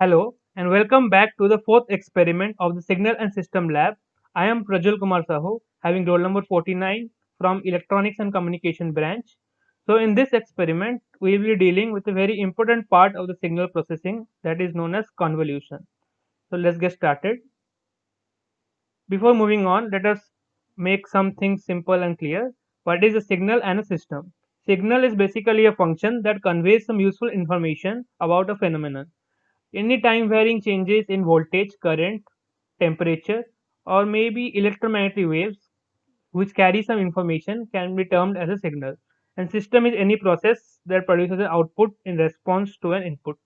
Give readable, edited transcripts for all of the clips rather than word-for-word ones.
Hello and welcome back to the fourth experiment of the Signal and System Lab. I am Prajul Kumar Sahu, having roll number 49 from Electronics and Communication branch. So in this experiment, we will be dealing with a very important part of the signal processing that is known as convolution. So let's get started. Before moving on, let us make something simple and clear. What is a signal and a system? Signal is basically a function that conveys some useful information about a phenomenon. Any time varying changes in voltage, current, temperature, or maybe electromagnetic waves which carry some information can be termed as a signal. And system is any process that produces an output in response to an input.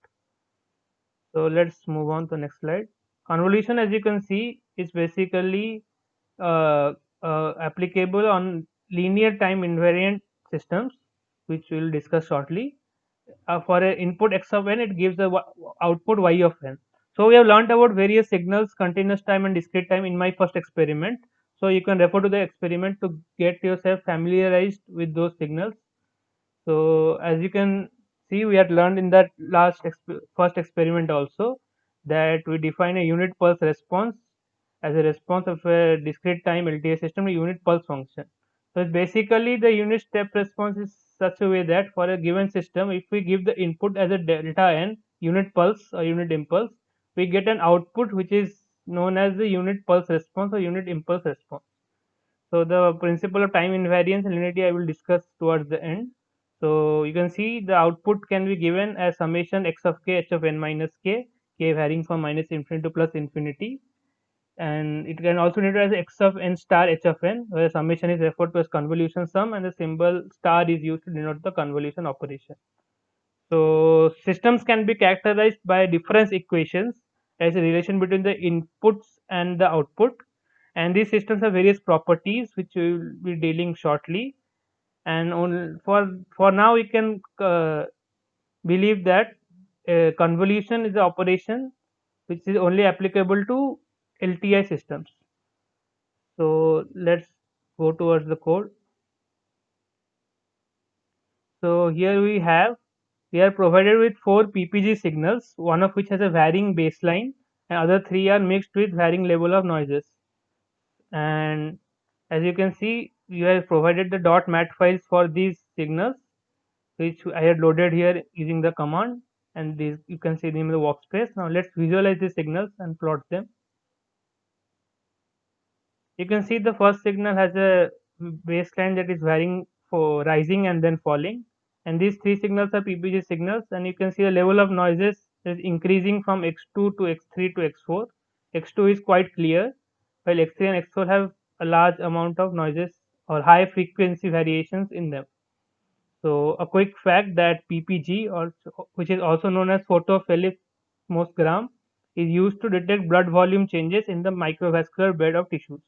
So let's move on to the next slide. Convolution, as you can see, is basically uh, applicable on linear time invariant systems, which we will discuss shortly. For an input x of n, it gives the output y of n. So we have learnt about various signals, continuous time and discrete time in my first experiment. So you can refer to the experiment to get yourself familiarized with those signals. So as you can see, we had learned in that first experiment also that we define a unit pulse response as a response of a discrete time LTI system, a unit pulse function. So it's basically the unit step response is such a way that for a given system, if we give the input as a delta n unit pulse or unit impulse, we get an output which is known as the unit pulse response or unit impulse response. So the principle of time invariance and linearity I will discuss towards the end. So you can see the output can be given as summation x of k h of n minus k varying from minus infinity to plus infinity, and it can also noted as x of n star h of n, where summation is referred to as convolution sum and the symbol star is used to denote the convolution operation. So systems can be characterized by difference equations as a relation between the inputs and the output, and these systems have various properties which we will be dealing shortly. And for now, we can believe that convolution is the operation which is only applicable to LTI systems. So let's go towards the code. So here we are provided with four PPG signals, one of which has a varying baseline, and other three are mixed with varying level of noises. And as you can see, you have provided the .mat files for these signals, which I had loaded here using the command. And these you can see them in the workspace. Now let's visualize these signals and plot them. You can see the first signal has a baseline that is varying for rising and then falling, and these three signals are PPG signals, and you can see the level of noises is increasing from x2 to x3 to x4. X2 is quite clear, while x3 and x4 have a large amount of noises or high frequency variations in them. So a quick fact that PPG, or which is also known as photophilosmogram, is used to detect blood volume changes in the microvascular bed of tissues.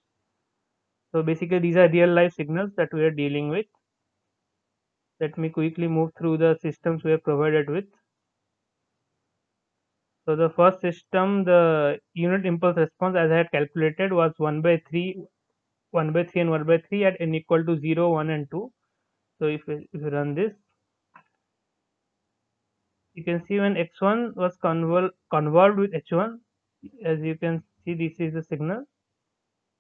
So basically, these are real life signals that we are dealing with. Let me quickly move through the systems we are provided with. So the first system, the unit impulse response, as I had calculated, was 1 by 3, 1 by 3 and 1 by 3 at n equal to 0, 1 and 2. So if you run this, you can see when x1 was convolved with h1, as you can see, this is the signal.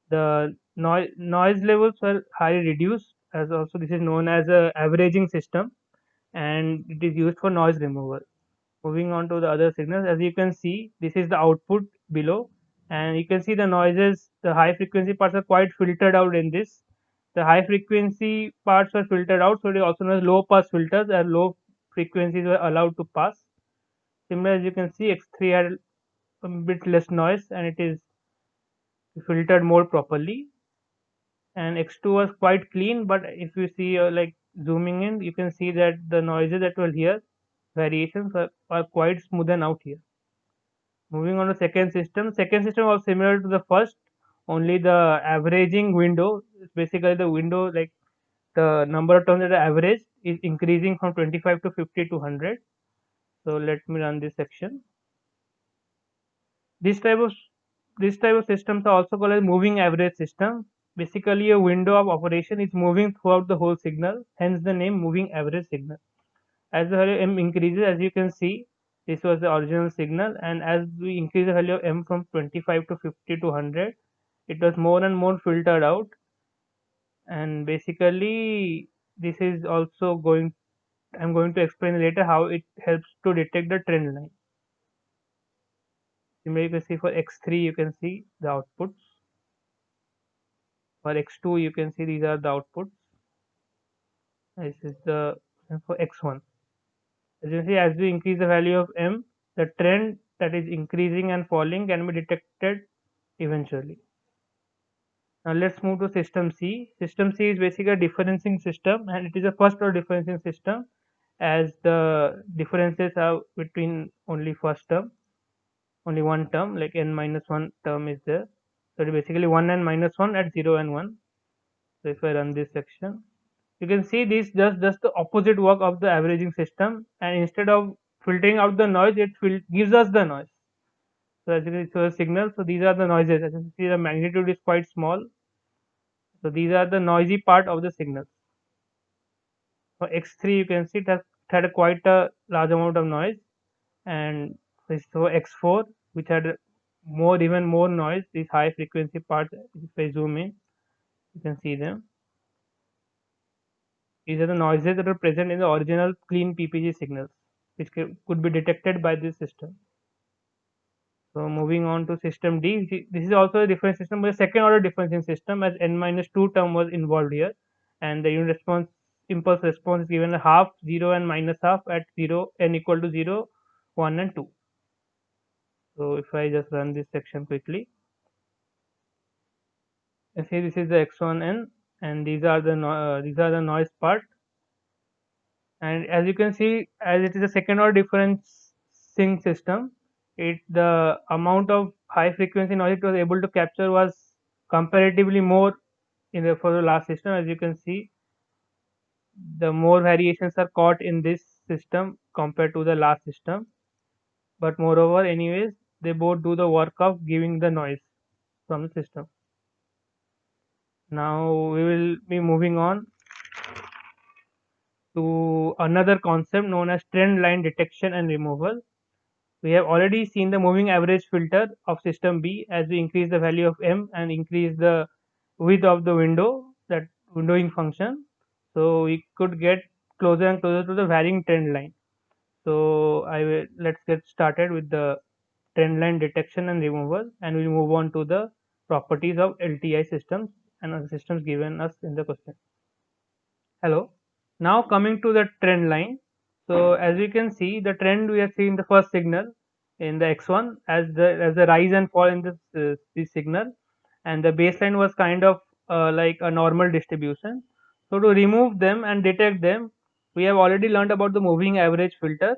The noise levels were highly reduced, as also this is known as a averaging system, and it is used for noise removal. Moving on to the other signals, as you can see, this is the output below, and you can see the noises, the high frequency parts are quite filtered out in this. The high frequency parts were filtered out, so they also known as low pass filters, and low frequencies were allowed to pass. Similarly, as you can see, X3 had a bit less noise and it is filtered more properly, and X2 was quite clean, but if you see like zooming in, you can see that the noises that were here, variations are quite smoothened out here. Moving on to second system was similar to the first, only the averaging window is basically the window, like the number of terms that are averaged is increasing from 25 to 50 to 100. So let me run this section. This type of this type of systems are also called as moving average system. Basically, a window of operation is moving throughout the whole signal, hence the name moving average signal. As the value m increases, as you can see, This was the original signal, and as we increase the value of m from 25 to 50 to 100, it was more and more filtered out. And basically, this is also going, I'm going to explain later how it helps to detect the trend line. You can see for x3 you can see the outputs. For x2 you can see these are the outputs. This is the for x1. As you can see, as we increase the value of m, the trend that is increasing and falling can be detected eventually. Now let's move to system C. System C is basically a differencing system, and it is a first order differencing system, as the differences are between only first term, only one term, like n minus 1 term is there. So it is basically 1 and minus 1 at 0 and 1. So if I run this section, you can see this does just the opposite work of the averaging system, and instead of filtering out the noise, it gives us the noise. So as you can see, so the signal, so these are the noises. As you can see, the magnitude is quite small. So these are the noisy part of the signal. For X3, you can see it has had quite a large amount of noise, and so X4, which had more, even more noise, these high frequency parts. If I zoom in, you can see them. These are the noises that are present in the original clean PPG signals, which could be detected by this system. So moving on to system D, this is also a different system, but a second order differential system, as n minus 2 term was involved here, and the unit response impulse response is given a half, 0 and minus half at 0, n equal to 0, 1 and 2. So if I just run this section quickly, you see this is the x1n, and these are the noise part. And as you can see, as it is a second order differential system, the amount of high frequency noise it was able to capture was comparatively more for the last system. As you can see, the more variations are caught in this system compared to the last system. But moreover, anyways, they both do the work of giving the noise from the system. Now we will be moving on to another concept known as trend line detection and removal. We have already seen the moving average filter of system B. As we increase the value of m and increase the width of the window, that windowing function, so we could get closer and closer to the varying trend line. So let's get started with the trend line detection and removal, and we'll move on to the properties of LTI systems and other systems given us in the question. Hello. Now coming to the trend line. So as we can see, the trend we are seeing the first signal in the x1, as the rise and fall in this signal, and the baseline was kind of like a normal distribution. So to remove them and detect them, we have already learned about the moving average filter.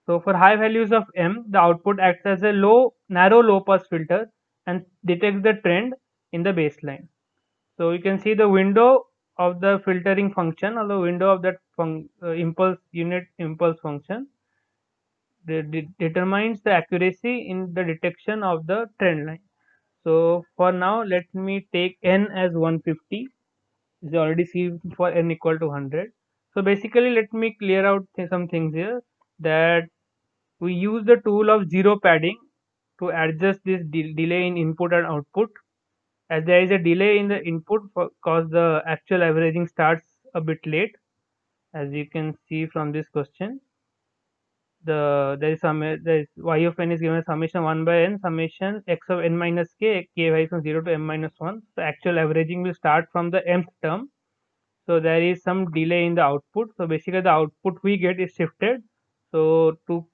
So for high values of m, the output acts as a narrow low pass filter and detects the trend in the baseline. So you can see the window of the filtering function, or the window of that unit impulse function, determines the accuracy in the detection of the trend line. So for now, let me take n as 150. Is already seen for n equal to 100. So basically, let me clear out some things here, that we use the tool of zero padding to adjust this delay in input and output. As there is a delay in the input because the actual averaging starts a bit late, as you can see from this question. There is y of n is given as summation 1 by n summation x of n minus k varies from 0 to m minus 1. The actual averaging will start from the mth term. So there is some delay in the output. So basically the output we get is shifted. So to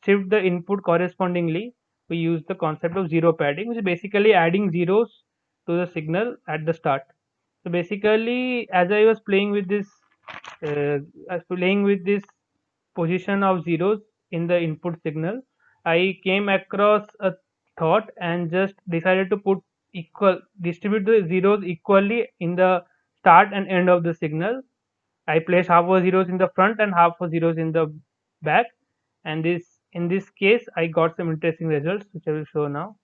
shift the input correspondingly, we use the concept of zero padding, which is basically adding zeros to the signal at the start. So basically, as I was uh, playing with this position of zeros in the input signal, I came across a thought and just decided to distribute the zeros equally in the start and end of the signal. I placed half of zeros in the front and half of zeros in the back, and in this case I got some interesting results, which I will show now.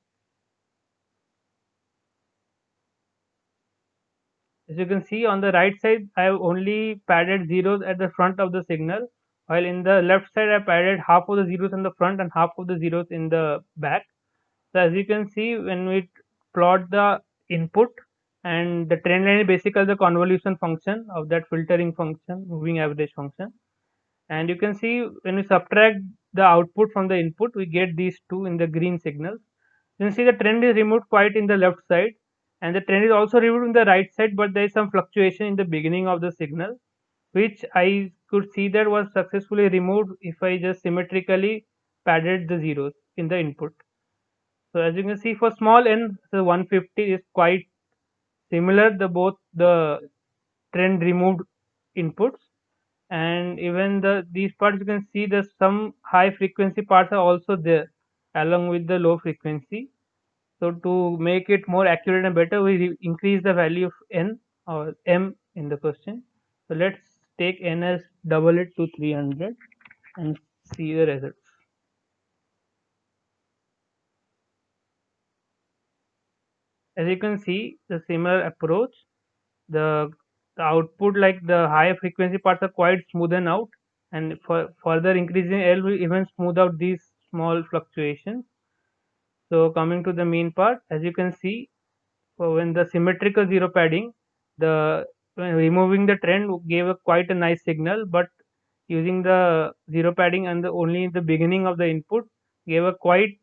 As you can see on the right side, I have only padded zeros at the front of the signal, while in the left side I've added half of the zeros in the front and half of the zeros in the back. So as you can see, when we plot the input, and the trend line is basically the convolution function of that filtering function, moving average function. And you can see when we subtract the output from the input, we get these two in the green signals. You can see the trend is removed quite in the left side, and the trend is also removed in the right side, but there is some fluctuation in the beginning of the signal, which I could see that was successfully removed if I just symmetrically padded the zeros in the input. So as you can see, for small n, the 150 is quite similar, the both the trend removed inputs, and even these parts you can see that some high frequency parts are also there along with the low frequency. So to make it more accurate and better, we increase the value of n or m in the question. So let's take n as double it to 300 and see the results. As you can see, the similar approach, the, the output, like the higher frequency parts are quite smoothen out, and for further increasing L will even smooth out these small fluctuations. So coming to the main part, as you can see, when the symmetrical zero padding, the when removing the trend gave a quite a nice signal, but using the zero padding and the only the beginning of the input gave a quite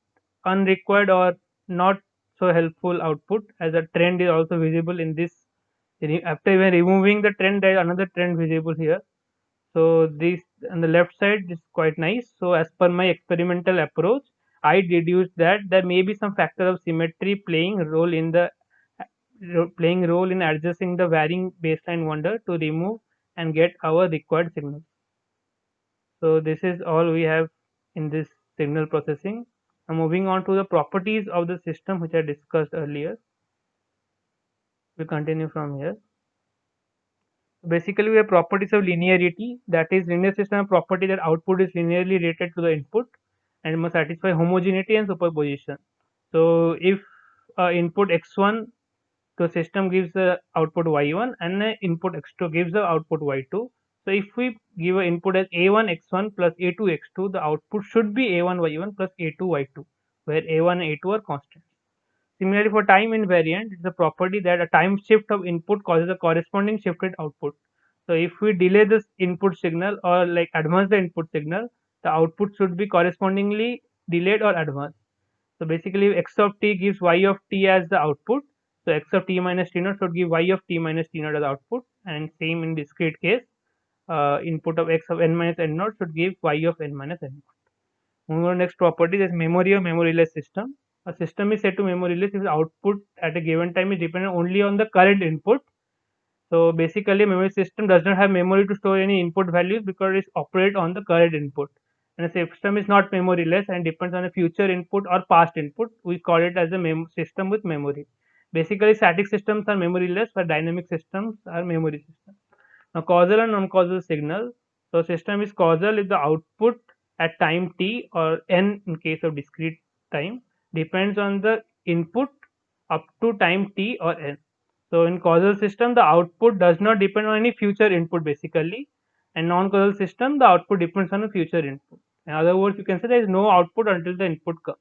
unrequired or not so helpful output, as a trend is also visible in this. After even removing the trend, there is another trend visible here. So this on the left side is quite nice. So as per my experimental approach, I deduced that there may be some factor of symmetry playing role in adjusting the varying baseline wonder to remove and get our required signal. So this is all we have in this signal processing. Now moving on to the properties of the system which I discussed earlier. We continue from here. Basically, we have properties of linearity. That is, linear system have property that output is linearly related to the input and must satisfy homogeneity and superposition. So, if input x1 to system gives the output y1 and input x2 gives the output y2. So, if we give an input as a1 x1 plus a2 x2, the output should be a1 y1 plus a2 y2, where a1 and a2 are constant. Similarly, for time invariant, it's a property that a time shift of input causes a corresponding shifted output. So if we delay this input signal or like advance the input signal, the output should be correspondingly delayed or advanced. So basically, x of t gives y of t as the output. So x of t minus t naught should give y of t minus t naught as output, and same in discrete case, input of x of n minus n naught should give y of n minus n naught. Moving on, next property is memory or memoryless system. A system is said to memoryless if the output at a given time is dependent only on the current input. So basically, a memory system does not have memory to store any input values because it operates on the current input. And a system is not memoryless and depends on a future input or past input. We call it as a system with memory. Basically, static systems are memoryless, but dynamic systems are memory systems. Now, causal and non-causal signal. So, system is causal if the output at time t or n in case of discrete time depends on the input up to time t or n. So, in causal system, the output does not depend on any future input basically, and non-causal system, the output depends on a future input. In other words, you can say there is no output until the input comes.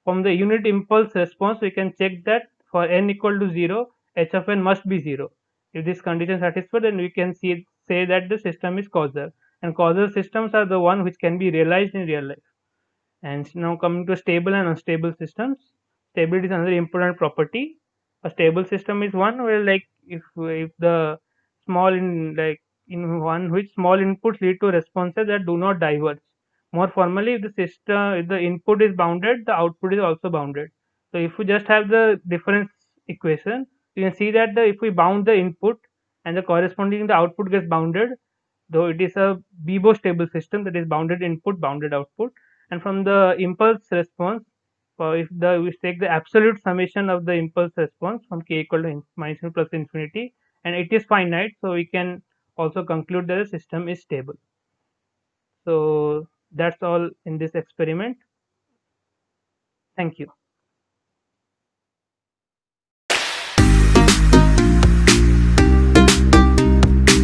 From the unit impulse response, we can check that for n equal to 0, h of n must be 0. If this condition is satisfied, then we can say that the system is causal. And causal systems are the one which can be realized in real life. And now coming to stable and unstable systems. Stability is another important property. A stable system is one where, like, if the small in like in one which small inputs lead to responses that do not diverge. More formally, if the input is bounded, the output is also bounded. So if we just have the difference equation, you can see that if we bound the input and the corresponding the output gets bounded, though it is a Bibo stable system, that is bounded input, bounded output. And from the impulse response, if we take the absolute summation of the impulse response from k equal to minus plus infinity, and it is finite, so we can also conclude that the system is stable. So that's all in this experiment. Thank you.